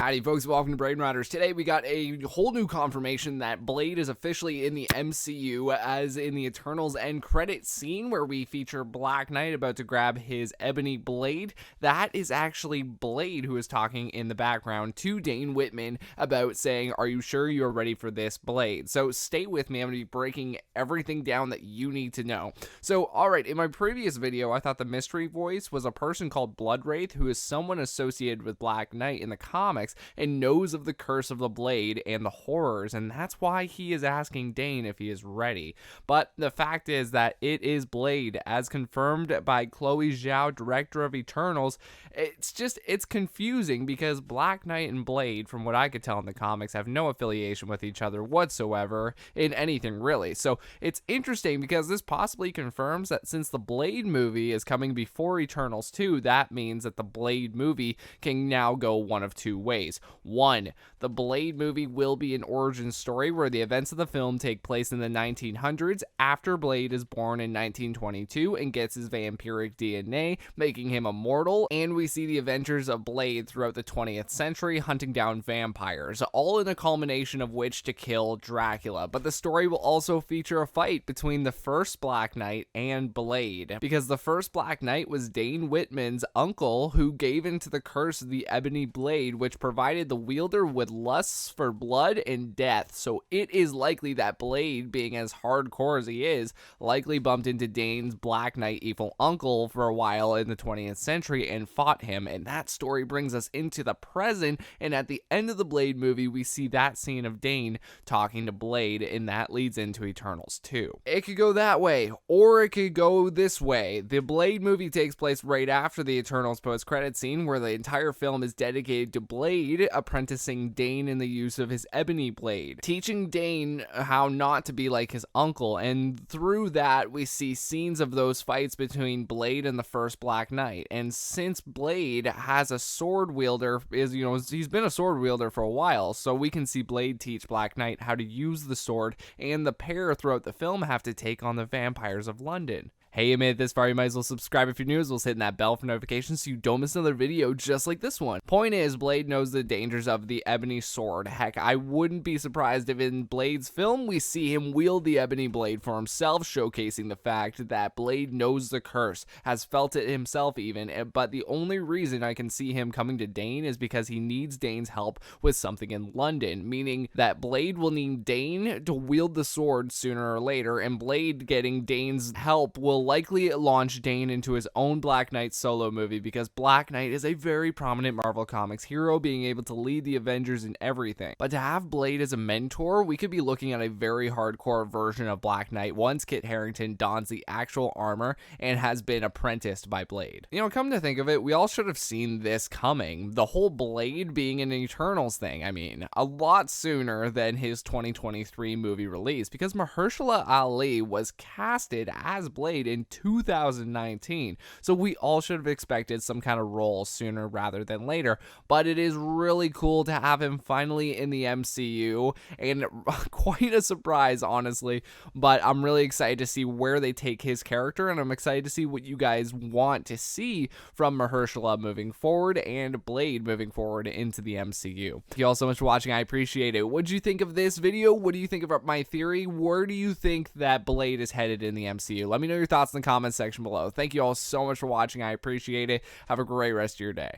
Howdy folks, welcome to Blade Riders. Today we got a whole new confirmation that Blade is officially in the MCU, as in the Eternals end credit scene where we feature Black Knight about to grab his ebony blade. That is actually Blade who is talking in the background to Dane Whitman about saying, are you sure you're ready for this blade? So stay with me, I'm going to be breaking everything down that you need to know. So alright, in my previous video I thought the mystery voice was a person called Bloodwraith, who is someone associated with Black Knight in the comics and knows of the curse of the blade and the horrors, and that's why he is asking Dane if he is ready. But the fact is that it is Blade, as confirmed by Chloe Zhao, director of Eternals. It's confusing because Black Knight and Blade, from what I could tell in the comics, have no affiliation with each other whatsoever in anything really. So it's interesting because this possibly confirms that since the Blade movie is coming before Eternals 2, that means that the Blade movie can now go one of two ways. One, the Blade movie will be an origin story where the events of the film take place in the 1900s after Blade is born in 1922 and gets his vampiric DNA, making him immortal, and we see the adventures of Blade throughout the 20th century hunting down vampires, all in a culmination of which to kill Dracula. But the story will also feature a fight between the first Black Knight and Blade, because the first Black Knight was Dane Whitman's uncle who gave into the curse of the ebony blade, which provided the wielder with lusts for blood and death. So it is likely that Blade, being as hardcore as he is, likely bumped into Dane's Black Knight evil uncle for a while in the 20th century and fought him, and that story brings us into the present, and at the end of the Blade movie we see that scene of Dane talking to Blade, and that leads into Eternals 2. It could go that way, or it could go this way. The Blade movie takes place right after the Eternals post-credit scene, where the entire film is dedicated to Blade apprenticing Dane in the use of his ebony blade, teaching Dane how not to be like his uncle, and through that we see scenes of those fights between Blade and the first Black Knight. And since Blade has a sword wielder, he's been a sword wielder for a while, so we can see Blade teach Black Knight how to use the sword, and the pair throughout the film have to take on the vampires of London. Hey, you made it this far, you might as well subscribe if you're new, as well as hitting that bell for notifications so you don't miss another video just like this one. Point is, Blade knows the dangers of the ebony sword. Heck, I wouldn't be surprised if in Blade's film we see him wield the ebony blade for himself, showcasing the fact that Blade knows the curse, has felt it himself even, but the only reason I can see him coming to Dane is because he needs Dane's help with something in London, meaning that Blade will need Dane to wield the sword sooner or later, and Blade getting Dane's help will likely launch Dane into his own Black Knight solo movie, because Black Knight is a very prominent Marvel Comics hero, being able to lead the Avengers in everything. But to have Blade as a mentor, we could be looking at a very hardcore version of Black Knight once Kit Harington dons the actual armor and has been apprenticed by Blade. Come to think of it, we all should have seen this coming. The whole Blade being an Eternals thing, I mean, a lot sooner than his 2023 movie release, because Mahersala Ali was casted as Blade in 2019, so we all should have expected some kind of role sooner rather than later. But it is really cool to have him finally in the MCU, and quite a surprise, honestly. But I'm really excited to see where they take his character, and I'm excited to see what you guys want to see from Mahershala moving forward and Blade moving forward into the MCU. Thank you all so much for watching, I appreciate it. What do you think of this video? What do you think about my theory? Where do you think that Blade is headed in the MCU? Let me know your thoughts in the comments section below. Thank you all so much for watching, I appreciate it. Have a great rest of your day.